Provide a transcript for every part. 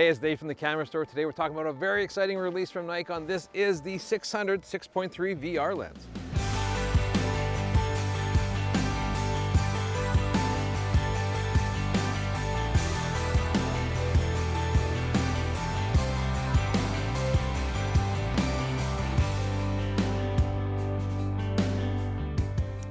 Hey, it's Dave from the Camera Store. Today we're talking about a very exciting release from Nikon. This is the 600 6.3 VR lens.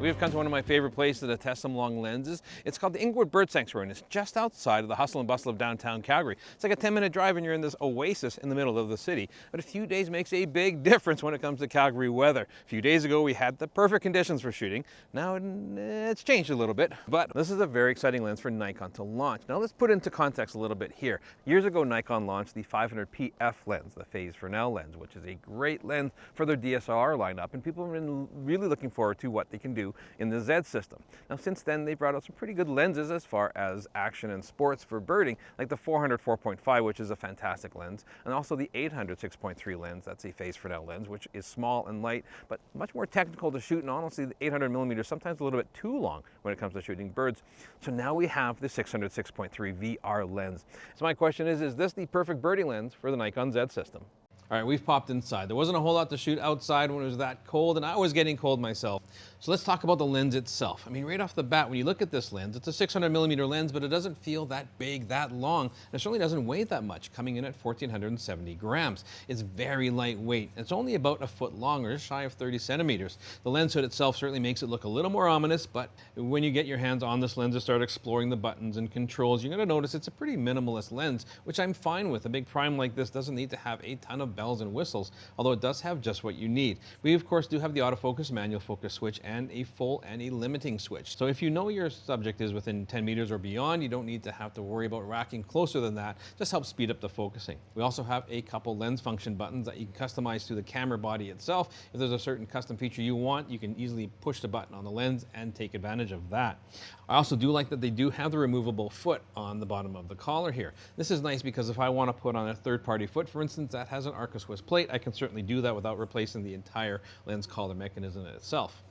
We've come to one of my favorite places to test some long lenses. It's called the Inglewood Bird Sanctuary, and it's just outside of the hustle and bustle of downtown Calgary. It's like a 10-minute drive and you're in this oasis in the middle of the city. But a few days makes a big difference when it comes to Calgary weather. A few days ago we had the perfect conditions for shooting. Now it's changed a little bit, but this is a very exciting lens for Nikon to launch. Now let's put into context a little bit here. Years ago Nikon launched the 500p f lens, the phase for now lens, which is a great lens for their DSLR lineup, and people have been really looking forward to what they can do in the Z system. Now since then they brought out some pretty good lenses as far as action and sports for birding, like the 400 4.5, which is a fantastic lens, and also the 800 6.3 lens. That's a phase for now lens, which is small and light but much more technical to shoot, and honestly the 800mm sometimes a little bit too long when it comes to shooting birds. So now we have the 600 6.3 VR lens. So my question is this the perfect birding lens for the Nikon Z system? All right, we've popped inside. There wasn't a whole lot to shoot outside when it was that cold, and I was getting cold myself. So let's talk about the lens itself. I mean, right off the bat, when you look at this lens, it's a 600mm lens, but it doesn't feel that big, that long, and it certainly doesn't weigh that much, coming in at 1,470 grams. It's very lightweight. It's only about a foot long, or just shy of 30 centimeters. The lens hood itself certainly makes it look a little more ominous, but when you get your hands on this lens and start exploring the buttons and controls, you're gonna notice it's a pretty minimalist lens, which I'm fine with. A big prime like this doesn't need to have a ton of bells and whistles, although it does have just what you need. We of course do have the autofocus manual focus switch and a full and a limiting switch. So if you know your subject is within 10 meters or beyond, you don't need to have to worry about racking closer than that. Just helps speed up the focusing. We also have a couple lens function buttons that you can customize to the camera body itself. If there's a certain custom feature you want, you can easily push the button on the lens and take advantage of that. I also do like that they do have the removable foot on the bottom of the collar here. This is nice because if I want to put on a third-party foot, for instance, that has an Arca Swiss plate, I can certainly do that without replacing the entire lens collar mechanism itself.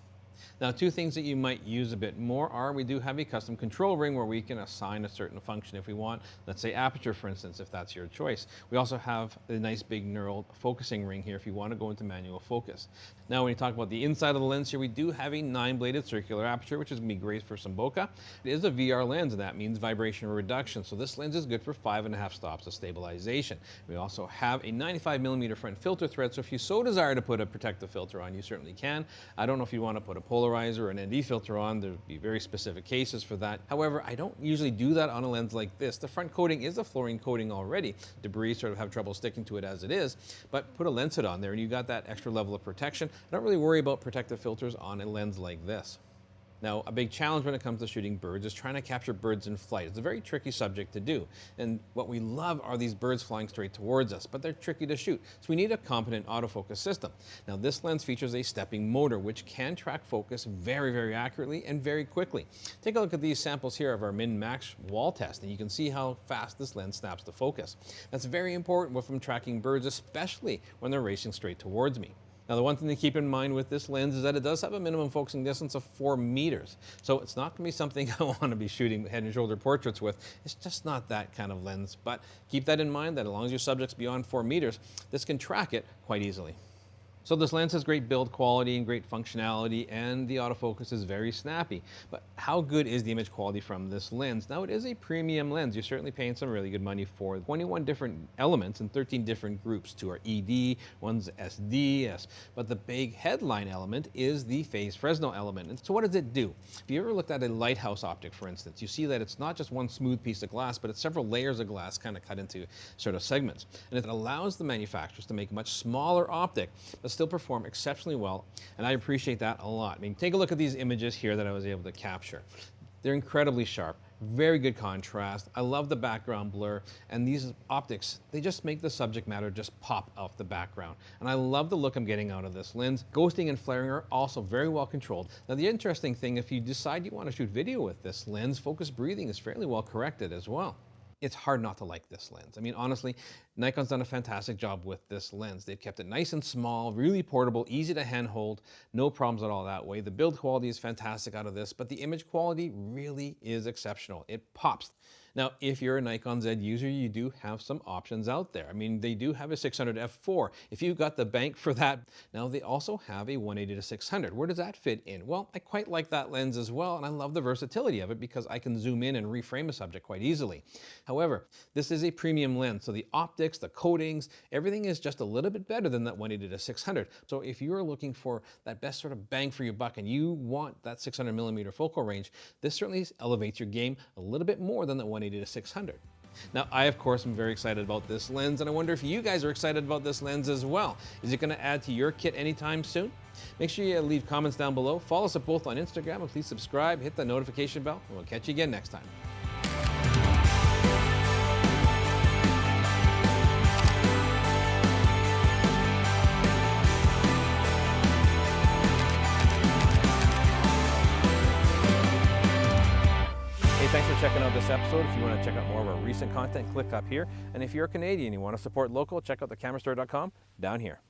Now, two things that you might use a bit more are we do have a custom control ring where we can assign a certain function if we want, let's say aperture, for instance, if that's your choice. We also have a nice big knurled focusing ring here if you want to go into manual focus. Now, when you talk about the inside of the lens here, we do have a 9-bladed circular aperture, which is going to be great for some bokeh. It is a VR lens, and that means vibration reduction. So this lens is good for 5.5 stops of stabilization. We also have a 95mm front filter thread, so if you so desire to put a protective filter on, you certainly can. I don't know if you want to put a polarizer or an ND filter on. There'd be very specific cases for that. However, I don't usually do that on a lens like this. The front coating is a fluorine coating already. Debris sort of have trouble sticking to it as it is, but put a lens hood on there and you got that extra level of protection. I don't really worry about protective filters on a lens like this. Now, a big challenge when it comes to shooting birds is trying to capture birds in flight. It's a very tricky subject to do. And what we love are these birds flying straight towards us, but they're tricky to shoot. So we need a competent autofocus system. Now, this lens features a stepping motor, which can track focus very, very accurately and very quickly. Take a look at these samples here of our min-max wall test, and you can see how fast this lens snaps to focus. That's very important if I'm tracking birds, especially when they're racing straight towards me. Now, the one thing to keep in mind with this lens is that it does have a minimum focusing distance of 4 meters. So it's not going to be something I want to be shooting head and shoulder portraits with. It's just not that kind of lens. But keep that in mind that as long as your subject's beyond 4 meters, this can track it quite easily. So this lens has great build quality and great functionality, and the autofocus is very snappy. But how good is the image quality from this lens? Now, it is a premium lens. You're certainly paying some really good money for 21 different elements and 13 different groups. 2 are ED, one's SD, but the big headline element is the phase Fresnel element. And so what does it do? If you ever looked at a lighthouse optic, for instance, you see that it's not just one smooth piece of glass, but it's several layers of glass kind of cut into sort of segments. And it allows the manufacturers to make a much smaller optic, but still perform exceptionally well, and I appreciate that a lot. I mean, take a look at these images here that I was able to capture. They're incredibly sharp, very good contrast. I love the background blur, and these optics, they just make the subject matter just pop off the background. And I love the look I'm getting out of this lens. Ghosting and flaring are also very well controlled. Now, the interesting thing, if you decide you want to shoot video with this lens, focus breathing is fairly well corrected as well. It's hard not to like this lens. I mean, honestly, Nikon's done a fantastic job with this lens. They've kept it nice and small, really portable, easy to handhold, no problems at all that way. The build quality is fantastic out of this, but the image quality really is exceptional. It pops. Now, if you're a Nikon Z user, you do have some options out there. I mean, they do have a 600 f4. If you've got the bank for that, now they also have a 180 to 600. Where does that fit in? Well, I quite like that lens as well, and I love the versatility of it because I can zoom in and reframe a subject quite easily. However, this is a premium lens, so the optics, the coatings, everything is just a little bit better than that 180 to 600. So if you're looking for that best sort of bang for your buck and you want that 600 millimeter focal range, this certainly elevates your game a little bit more than that 180 to 600. Now, I, of course, am very excited about this lens, and I wonder if you guys are excited about this lens as well. Is it going to add to your kit anytime soon? Make sure you leave comments down below. Follow us both on Instagram, and please subscribe, hit the notification bell, and we'll catch you again next time. Thanks for checking out this episode. If you want to check out more of our recent content, click up here. And if you're a Canadian and you want to support local, check out thecamerastore.com down here.